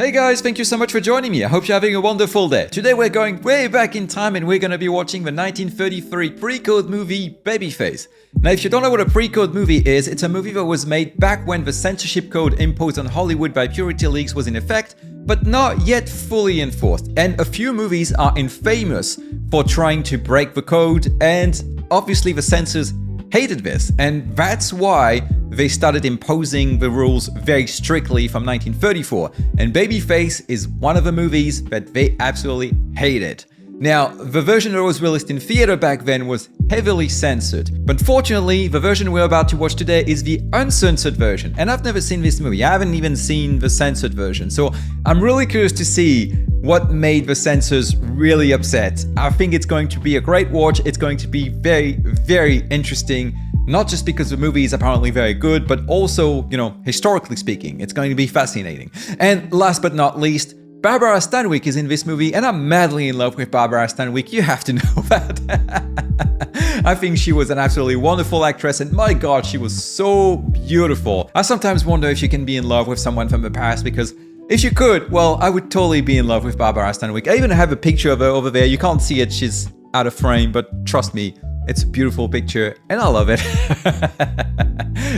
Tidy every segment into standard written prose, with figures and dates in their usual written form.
Hey guys, thank you so much for joining me. I hope you're having a wonderful day. Today we're going way back in time and we're going to be watching the 1933 pre-code movie Babyface. Now if you don't know what a pre-code movie is, it's a movie that was made back when the censorship code imposed on Hollywood by Purity Leagues was in effect, but not yet fully enforced. And a few movies are infamous for trying to break the code, and obviously the censors hated this, and that's why they started imposing the rules very strictly from 1934, and Babyface is one of the movies that they absolutely hated. Now, the version that was released in theater back then was heavily censored, but fortunately, the version we're about to watch today is the uncensored version, and I've never seen this movie. I haven't even seen the censored version, so I'm really curious to see what made the censors really upset. I think it's going to be a great watch. It's going to be very, very interesting. Not just because the movie is apparently very good, but also, historically speaking, it's going to be fascinating. And last but not least, Barbara Stanwyck is in this movie, and I'm madly in love with Barbara Stanwyck. You have to know that. I think she was an absolutely wonderful actress, and my god, she was so beautiful. I sometimes wonder if you can be in love with someone from the past, because if you could, well, I would totally be in love with Barbara Stanwyck. I even have a picture of her over there. You can't see it, she's out of frame, but trust me, it's a beautiful picture, and I love it.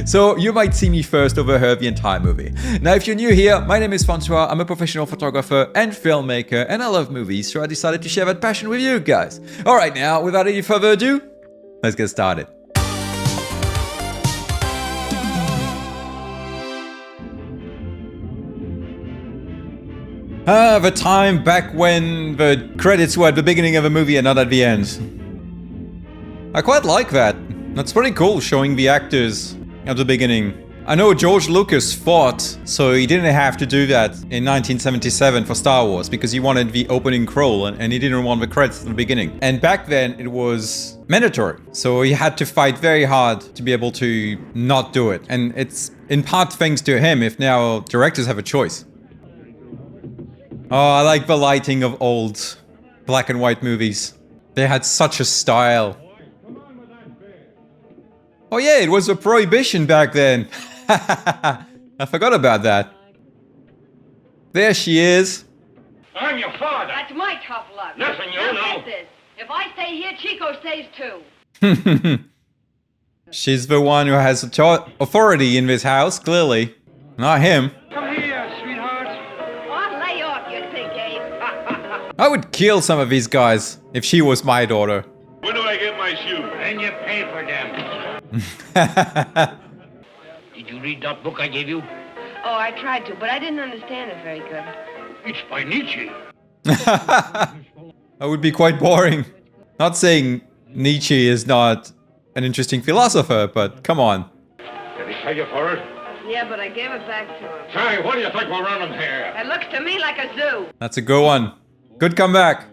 So you might see me first over her the entire movie. Now, if you're new here, my name is Francois. I'm a professional photographer and filmmaker, and I love movies, so I decided to share that passion with you guys. All right, now, without any further ado, let's get started. The time back when the credits were at the beginning of a movie and not at the end. I quite like that. That's pretty cool, showing the actors at the beginning. I know George Lucas fought, so he didn't have to do that in 1977 for Star Wars, because he wanted the opening crawl and he didn't want the credits at the beginning. And back then it was mandatory, so he had to fight very hard to be able to not do it. And it's in part thanks to him if now directors have a choice. Oh, I like the lighting of old black and white movies. They had such a style. Oh yeah, it was a prohibition back then. I forgot about that. There she is. I'm your father. That's my tough luck. Listen, you now know. get this. If I stay here, Chico stays too. She's the one who has authority in this house, clearly. Not him. Come here, sweetheart. Oh, lay off, you think, Abe. I would kill some of these guys if she was my daughter. When do I get my shoes? And you pay for them. Did you read that book I gave you? Oh, I tried to, but I didn't understand it very good. It's by Nietzsche. That would be quite boring. Not saying Nietzsche is not an interesting philosopher, but come on. Did he pay you for it? Yeah, but I gave it back to him. Say, what do you think we're running here? It looks to me like a zoo. That's a good one. Good comeback.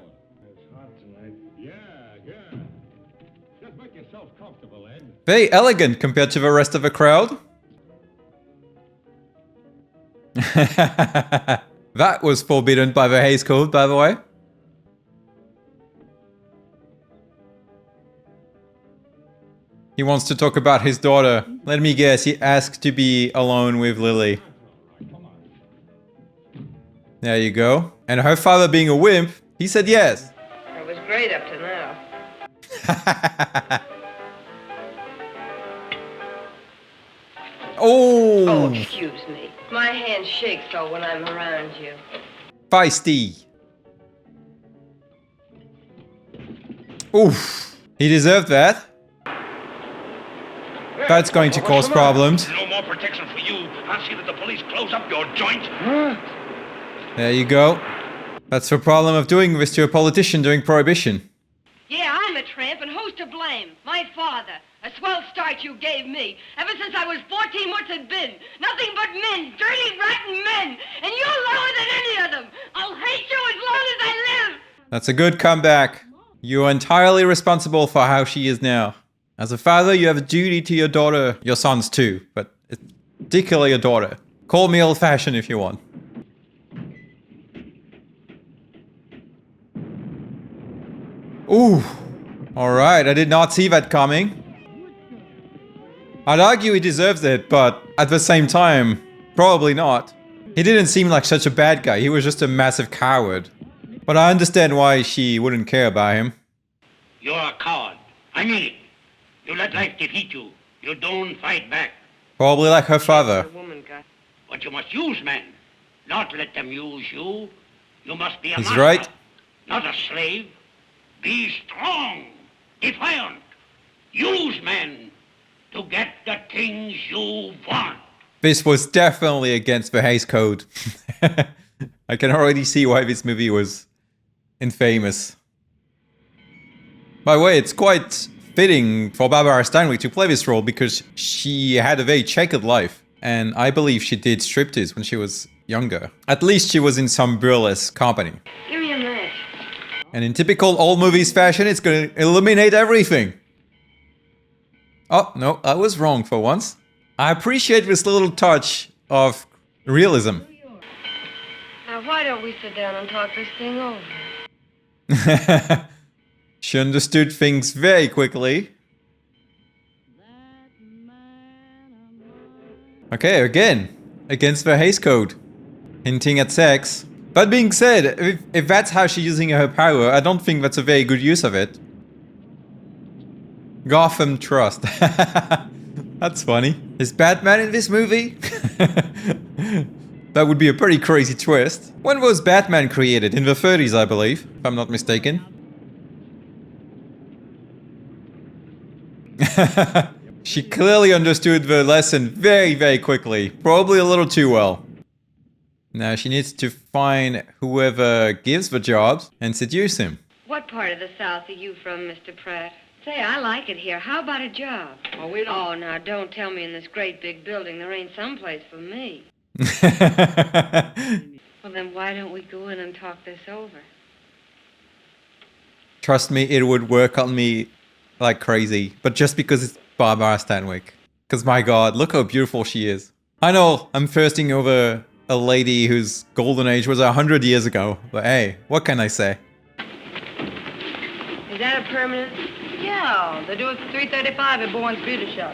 Very elegant compared to the rest of the crowd. That was forbidden by the Hays Code, by the way. He wants to talk about his daughter. Let me guess, he asked to be alone with Lily. There you go. And her father being a wimp, he said yes. It was great up to now. Oh, excuse me. My hands shake so when I'm around you. Feisty. Oof. He deserved that. That's going to cause problems. No more protection for you. I'll see that the police close up your joint. There you go. That's the problem of doing this to a politician during Prohibition. Yeah, I'm a tramp, and who's to blame? My father. A swell start you gave me. Ever since I was 14, what's it been? Nothing but men, dirty, rotten men. And you're lower than any of them. I'll hate you as long as I live. That's a good comeback. You're entirely responsible for how she is now. As a father, you have a duty to your daughter, your sons too, but particularly your daughter. Call me old-fashioned if you want. Ooh. Alright, I did not see that coming. I'd argue he deserves it, but at the same time, probably not. He didn't seem like such a bad guy. He was just a massive coward. But I understand why she wouldn't care about him. You're a coward. I mean it. You let life defeat you. You don't fight back. Probably like her father. But you must use men, not let them use you. You must be a He's master, right. not a slave. Be strong, defiant. Use men to get the things you want. This was definitely against the Hays Code. I can already see why this movie was infamous. By the way, it's quite fitting for Barbara Stanwyck to play this role because she had a very checkered life. And I believe she did striptease when she was younger. At least she was in some burlesque company. Give me a minute. And in typical old movies fashion, it's gonna eliminate everything. Oh, no, I was wrong for once. I appreciate this little touch of realism. Now, why don't we sit down and talk this thing over? She understood things very quickly. Okay, again, against the Hays Code, hinting at sex. That being said, if that's how she's using her power, I don't think that's a very good use of it. Gotham Trust. That's funny. Is Batman in this movie? That would be a pretty crazy twist. When was Batman created? In the 30s, I believe, if I'm not mistaken. She clearly understood the lesson very, very quickly. Probably a little too well. Now she needs to find whoever gives the jobs and seduce him. What part of the South are you from, Mr. Pratt? Say, I like it here. How about a job? Oh, we don't. Oh, now, don't tell me in this great big building there ain't someplace for me. Well, then why don't we go in and talk this over? Trust me, it would work on me like crazy. But just because it's Barbara Stanwyck. Because my god, look how beautiful she is. I know I'm thirsting over a lady whose golden age was 100 years ago. But hey, what can I say? Is that a permanent? Yeah, they do it for $3.35 at Bourne's Beauty Shop.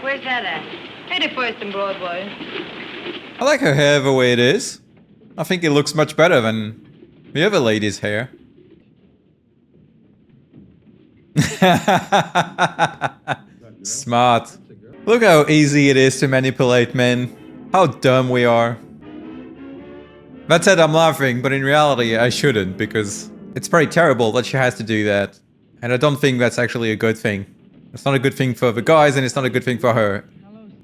Where's that at? 81st and Broadway. I like her hair the way it is. I think it looks much better than the other lady's hair. Smart. Look how easy it is to manipulate men. How dumb we are. That said, I'm laughing, but in reality I shouldn't, because it's pretty terrible that she has to do that. And I don't think that's actually a good thing. It's not a good thing for the guys, and it's not a good thing for her.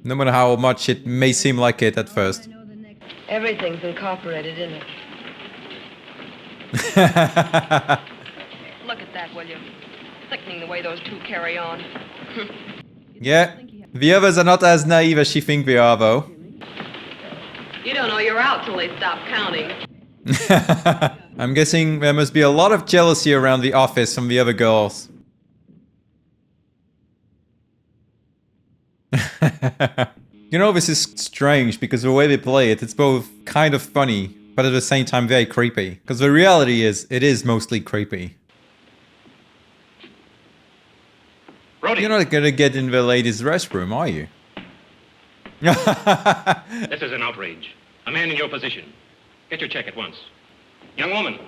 No matter how much it may seem like it at first. Everything's incorporated in it. Look at that, will you? Sickening the way those two carry on. Yeah, the others are not as naive as she thinks they are, though. You don't know you're out till they stop counting. I'm guessing there must be a lot of jealousy around the office from the other girls. You know, this is strange because the way they play it, it's both kind of funny, but at the same time very creepy. Because the reality is, it is mostly creepy. Brody, You're not gonna get in the ladies' restroom, are you? This is an outrage. A man in your position. Get your check at once. Young woman.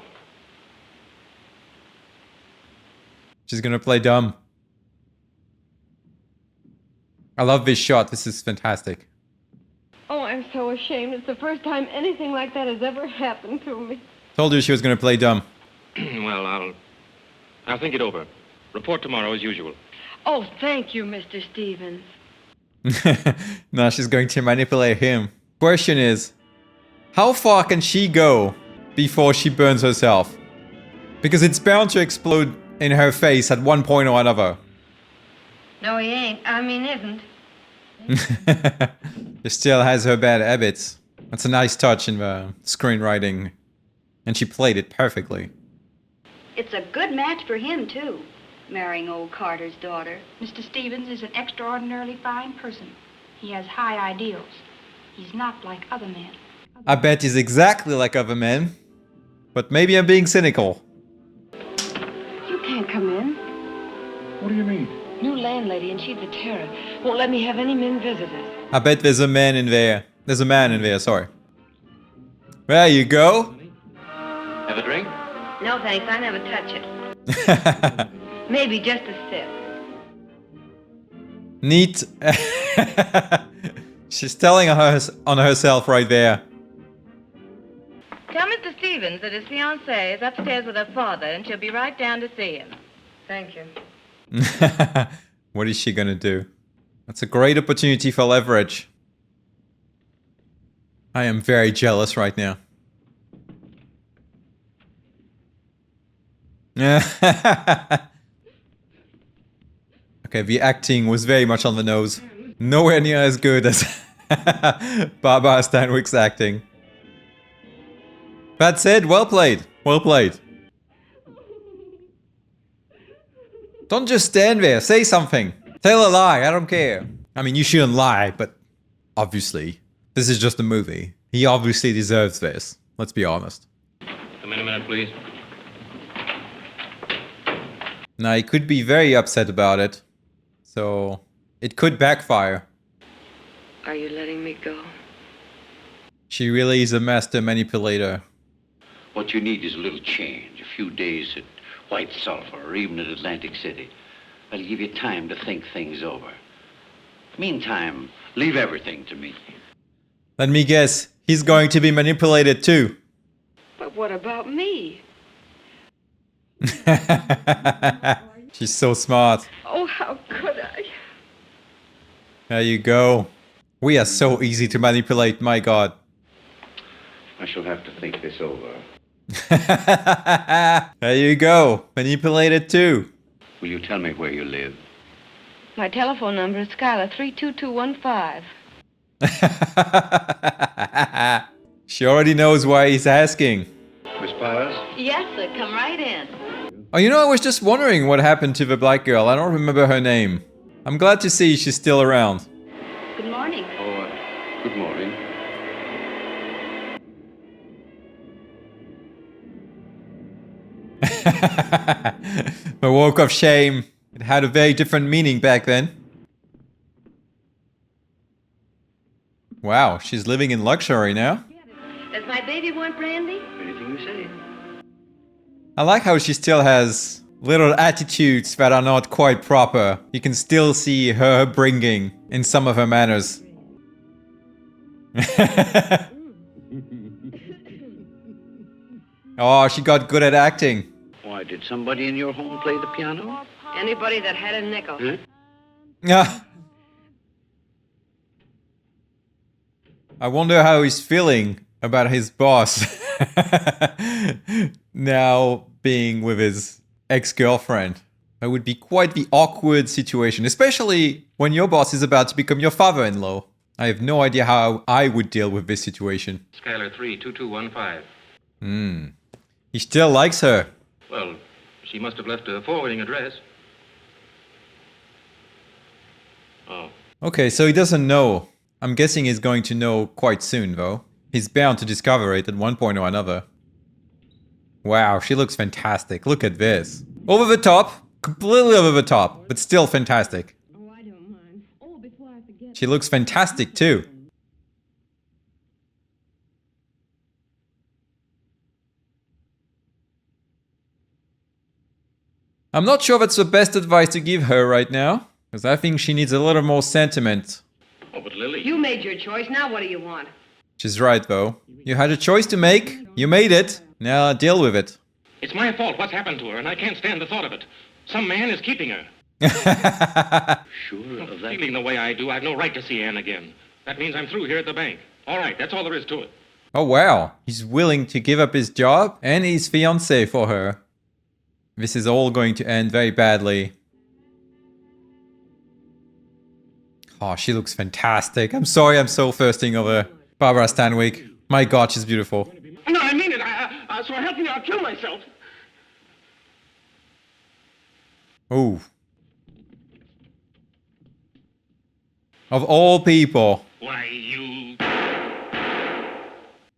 She's gonna play dumb. I love this shot. This is fantastic. Oh, I'm so ashamed. It's the first time anything like that has ever happened to me. Told you she was gonna play dumb. Well, I'll think it over. Report tomorrow as usual. Oh, thank you, Mr. Stevens. No, she's going to manipulate him. Question is, how far can she go before she burns herself? Because it's bound to explode in her face at one point or another. No, he ain't. Isn't. She still has her bad habits. That's a nice touch in the screenwriting. And she played it perfectly. It's a good match for him, too, marrying old Carter's daughter. Mr. Stevens is an extraordinarily fine person. He has high ideals. He's not like other men. I bet he's exactly like other men. But maybe I'm being cynical. You can't come in. what do you mean? New landlady, and she's a terror. Won't let me have any men visitors. I bet there's a man in there. There's a man in there, sorry. There you go. Have a drink? No, thanks. I never touch it. Maybe just a sip. Neat. She's telling on herself right there. Tell Mr. Stevens that his fiancée is upstairs with her father, and she'll be right down to see him. Thank you. What is she gonna do? That's a great opportunity for leverage. I am very jealous right now. Okay, the acting was very much on the nose. Nowhere near as good as Barbara Stanwyck's acting. That said, well played. Well played. Don't just stand there. Say something. Tell a lie. I don't care. I mean, you shouldn't lie, but obviously, this is just a movie. He obviously deserves this. Let's be honest. Come in a minute, please. Now, he could be very upset about it. So, it could backfire. Are you letting me go? She really is a master manipulator. What you need is a little change, a few days at White Sulphur or even at Atlantic City. That'll give you time to think things over. Meantime, leave everything to me. Let me guess, he's going to be manipulated too. But what about me? She's so smart. Oh, how could I? There you go. We are so easy to manipulate, my god. I shall have to think this over. There you go. Manipulated too. Will you tell me where you live? My telephone number is Skylar 32215. She already knows why he's asking. Miss Powers? Yes, sir. Come right in. Oh, you know, I was just wondering what happened to the black girl. I don't remember her name. I'm glad to see she's still around. Good morning. Oh, good morning. The walk of shame. It had a very different meaning back then. Wow, she's living in luxury now. Does my baby want brandy? Anything you say. I like how she still has little attitudes that are not quite proper. You can still see her bringing in some of her manners. Oh, she got good at acting. Why, did somebody in your home play the piano? Anybody that had a nickel. Huh? Ah. I wonder how he's feeling about his boss now being with his ex-girlfriend. That would be quite the awkward situation, especially when your boss is about to become your father-in-law. I have no idea how I would deal with this situation. Skylar 32215. He still likes her. Well, she must have left a forwarding address. Oh. Okay, so he doesn't know. I'm guessing he's going to know quite soon, though. He's bound to discover it at one point or another. Wow, she looks fantastic. Look at this. Over the top. Completely over the top, but still fantastic. Oh, I don't mind. Oh, before I forget. She looks fantastic, too. I'm not sure that's the best advice to give her right now, because I think she needs a little more sentiment. Oh, but Lily. You made your choice. Now what do you want? She's right, though. You had a choice to make. You made it. Now deal with it. It's my fault what's happened to her, and I can't stand the thought of it. Some man is keeping her. Sure of that? Feeling the way I do, I've no right to see Anne again. That means I'm through here at the bank. All right, that's all there is to it. Oh, wow. He's willing to give up his job and his fiancée for her. This is all going to end very badly. Oh, she looks fantastic. I'm sorry I'm so thirsting over Barbara Stanwyck. My god, she's beautiful. No, I mean it. So help me, I'll kill myself. Ooh. Of all people. Why, you...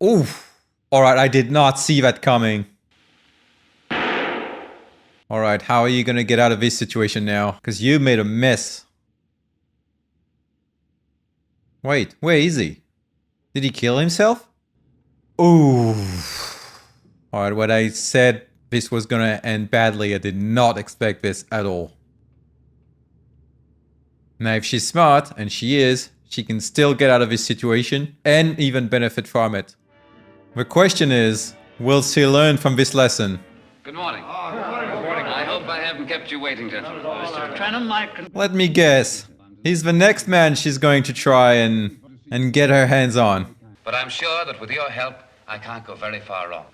Oof. Alright, I did not see that coming. Alright, how are you gonna get out of this situation now? Because you made a mess. Wait, where is he? Did he kill himself? Ooh. Alright, when I said this was gonna end badly, I did not expect this at all. Now, if she's smart, and she is, she can still get out of this situation and even benefit from it. The question is, will she learn from this lesson? Good morning. Good morning. I hope I haven't kept you waiting, gentlemen. Mr. Trenham, Let me guess. He's the next man she's going to try and get her hands on. But I'm sure that with your help, I can't go very far wrong.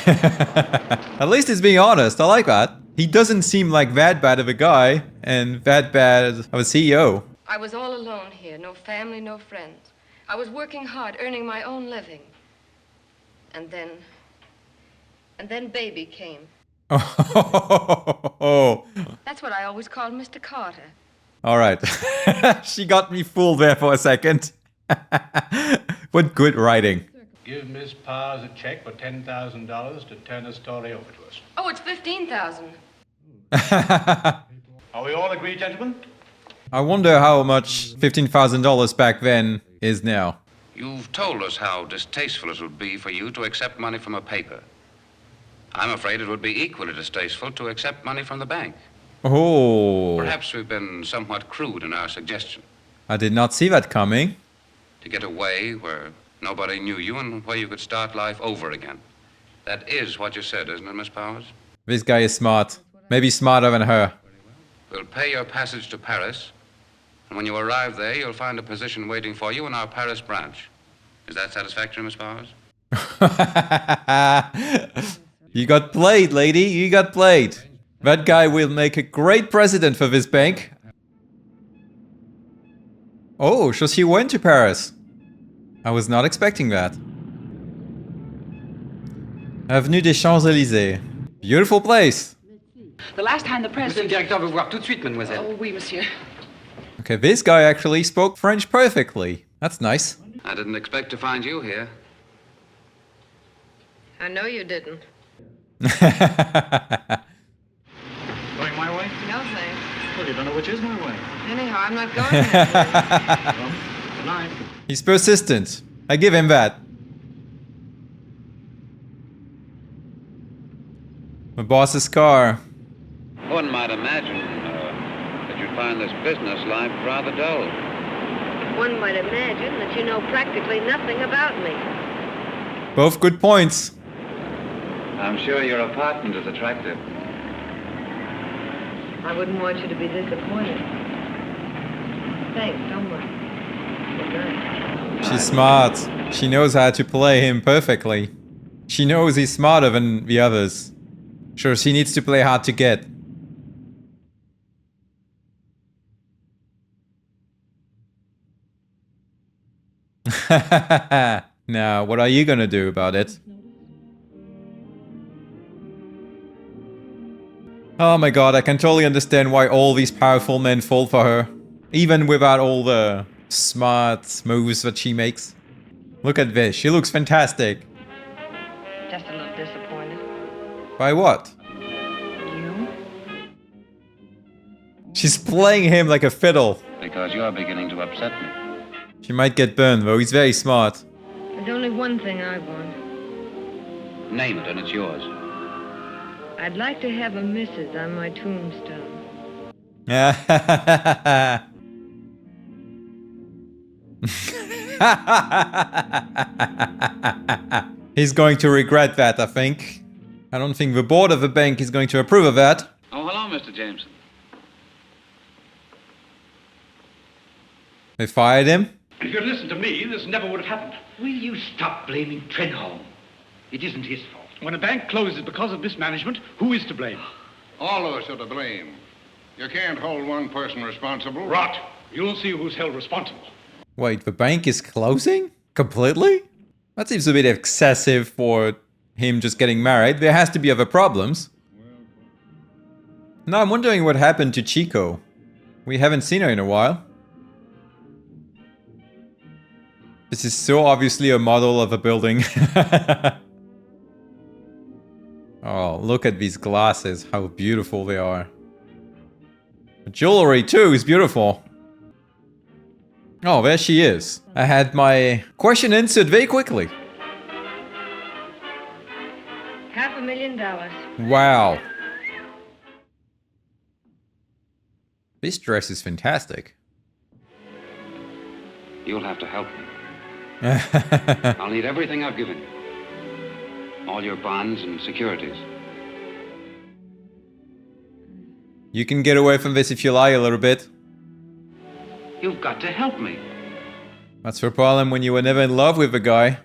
At least he's being honest. I like that. He doesn't seem like that bad of a guy and that bad of a CEO. I was all alone here, no family, no friends. I was working hard, earning my own living. And then baby came. Oh. That's what I always called Mr. Carter. All right. She got me fooled there for a second. What good writing. Give Miss Powers a check for $10,000 to turn the story over to us. Oh, it's 15,000. Are we all agreed, gentlemen? I wonder how much $15,000 back then is now. You've told us how distasteful it would be for you to accept money from a paper. I'm afraid it would be equally distasteful to accept money from the bank. Oh. Perhaps we've been somewhat crude in our suggestion. I did not see that coming. To get away where nobody knew you and where you could start life over again. That is what you said, isn't it, Miss Powers? This guy is smart. Maybe smarter than her. We'll pay your passage to Paris, and when you arrive there, you'll find a position waiting for you in our Paris branch. Is that satisfactory, Miss Powers? You got played, lady. You got played. That guy will make a great president for this bank. Oh, so she went to Paris. I was not expecting that. Avenue des Champs-Élysées. Beautiful place. The last time the president... Monsieur le directeur veut voir tout de suite, mademoiselle. Oh, oui, monsieur. Okay, this guy actually spoke French perfectly. That's nice. I didn't expect to find you here. I know you didn't. Going my way? No, thanks. Well, you don't know which is my way. Anyhow, I'm not going that Well, good night. He's persistent. I give him that. My boss's car. One might imagine that you'd find this business life rather dull. One might imagine that you know practically nothing about me. Both good points. I'm sure your apartment is attractive. I wouldn't want you to be disappointed. Thanks so much. Good night. She's smart. She knows how to play him perfectly. She knows he's smarter than the others. Sure, she needs to play hard to get. Now, what are you gonna do about it? Oh my god, I can totally understand why all these powerful men fall for her. Even without all the smart moves that she makes. Look at this, she looks fantastic. Just a little disappointed. By what? You? She's playing him like a fiddle. Because you're beginning to upset me. She might get burned though, he's very smart. There's only one thing I want. Name it and it's yours. I'd like to have a missus on my tombstone. He's going to regret that, I think. I don't think the board of the bank is going to approve of that. Oh, hello, Mr. Jameson. They fired him. If you'd listened to me, this never would have happened. Will you stop blaming Trenholm? It isn't his fault. When a bank closes because of mismanagement, who is to blame? All of us are to blame. You can't hold one person responsible. Rot. You'll see who's held responsible. Wait, the bank is closing? Completely? That seems a bit excessive for him just getting married. There has to be other problems. Now I'm wondering what happened to Chico. We haven't seen her in a while. This is so obviously a model of a building. Oh, look at these glasses, how beautiful they are. The jewelry too is beautiful. Oh, there she is. I had my question answered very quickly. $500,000. Wow. This dress is fantastic. You'll have to help me. I'll need everything I've given you. All your bonds and securities. You can get away from this if you lie a little bit. You've got to help me. That's the problem when you were never in love with a guy.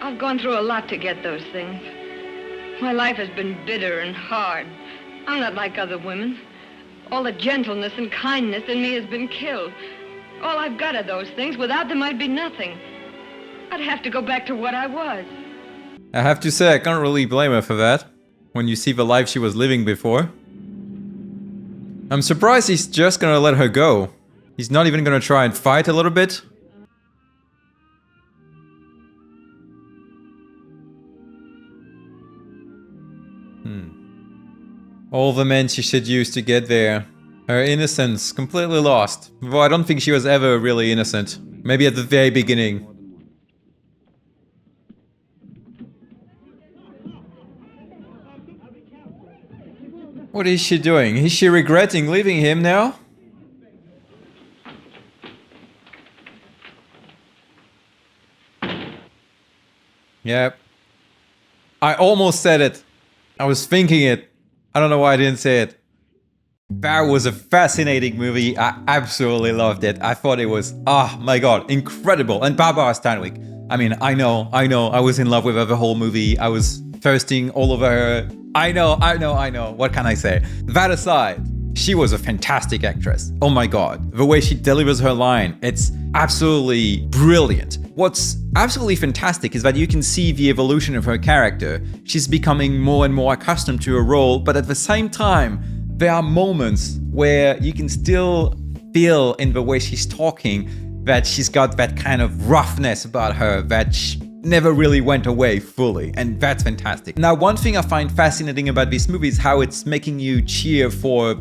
I've gone through a lot to get those things. My life has been bitter and hard. I'm not like other women. All the gentleness and kindness in me has been killed. All I've got are those things. Without them, I'd be nothing. I'd have to go back to what I was. I have to say, I can't really blame her for that. When you see the life she was living before. I'm surprised he's just gonna let her go. He's not even gonna try and fight a little bit. All the men she seduced to get there. Her innocence completely lost. Though I don't think she was ever really innocent. Maybe at the very beginning. What is she doing? Is she regretting leaving him now? Yep. I almost said it. I was thinking it. I don't know why I didn't say it. That was a fascinating movie. I absolutely loved it. I thought it was, oh my god, incredible. And Barbara Stanwyck. I mean, I know. I was in love with her the whole movie. I was thirsting all over her. I know. What can I say? That aside, she was a fantastic actress. Oh my god. The way she delivers her line, it's absolutely brilliant. What's absolutely fantastic is that you can see the evolution of her character. She's becoming more and more accustomed to her role, but at the same time, there are moments where you can still feel in the way she's talking that she's got that kind of roughness about her that never really went away fully, and that's fantastic. Now, one thing I find fascinating about this movie is how it's making you cheer for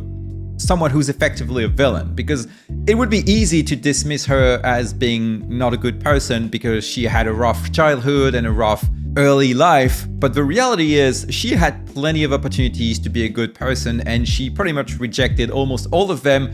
someone who's effectively a villain, because it would be easy to dismiss her as being not a good person because she had a rough childhood and a rough early life, but the reality is she had plenty of opportunities to be a good person and she pretty much rejected almost all of them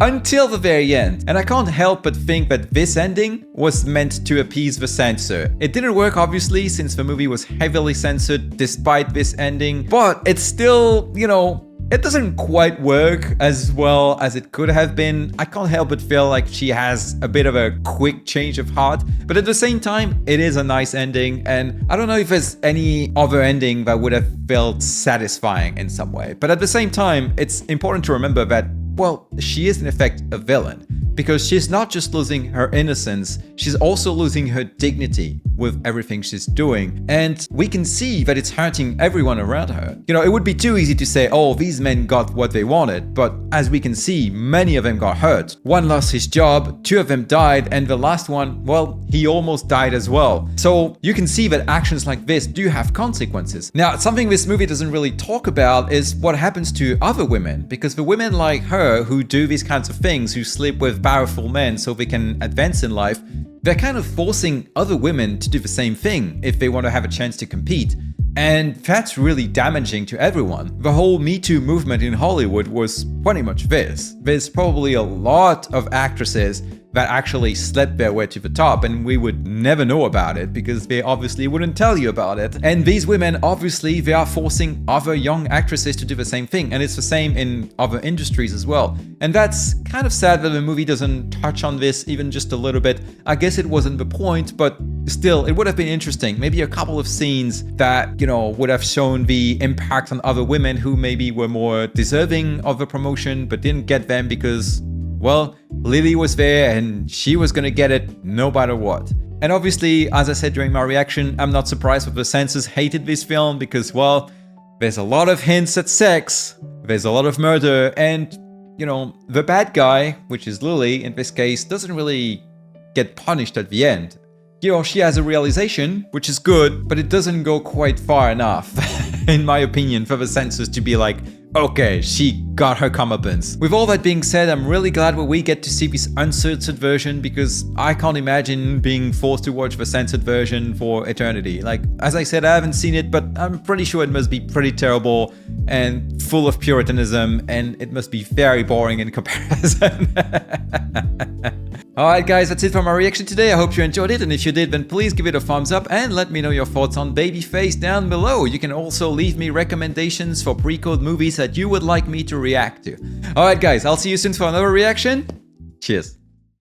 until the very end. And I can't help but think that this ending was meant to appease the censor. It didn't work, obviously, since the movie was heavily censored despite this ending, but it's still, you know, it doesn't quite work as well as it could have been. I can't help but feel like she has a bit of a quick change of heart, but at the same time, it is a nice ending, and I don't know if there's any other ending that would have felt satisfying in some way. But at the same time, it's important to remember that, well, she is in effect a villain, because she's not just losing her innocence, she's also losing her dignity with everything she's doing. And we can see that it's hurting everyone around her. You know, it would be too easy to say, oh, these men got what they wanted, but as we can see, many of them got hurt. One lost his job, 2 of them died, and the last one, well, he almost died as well. So you can see that actions like this do have consequences. Now, something this movie doesn't really talk about is what happens to other women, because the women like her who do these kinds of things, who sleep with powerful men so they can advance in life, they're kind of forcing other women to do the same thing if they want to have a chance to compete. And that's really damaging to everyone. The whole Me Too movement in Hollywood was pretty much this. There's probably a lot of actresses that actually slept their way to the top, and we would never know about it because they obviously wouldn't tell you about it. And these women, obviously, they are forcing other young actresses to do the same thing, and it's the same in other industries as well. And that's kind of sad that the movie doesn't touch on this even just a little bit. I guess it wasn't the point, but still, it would have been interesting. Maybe a couple of scenes that, you know, would have shown the impact on other women who maybe were more deserving of the promotion but didn't get them because, well, Lily was there and she was gonna get it no matter what. And obviously, as I said during my reaction, I'm not surprised that the censors hated this film because, well, there's a lot of hints at sex, there's a lot of murder, and, you know, the bad guy, which is Lily in this case, doesn't really get punished at the end. You know, she has a realization, which is good, but it doesn't go quite far enough, in my opinion, for the censors to be like, okay, she got her comeuppance. With all that being said, I'm really glad that we get to see this uncensored version because I can't imagine being forced to watch the censored version for eternity. Like, As I said, I haven't seen it, but I'm pretty sure it must be pretty terrible and full of puritanism, and it must be very boring in comparison. Alright guys, that's it for my reaction today. I hope you enjoyed it, and if you did, then please give it a thumbs up and let me know your thoughts on Babyface down below. You can also leave me recommendations for pre-code movies that you would like me to react to. Alright guys, I'll see you soon for another reaction. Cheers.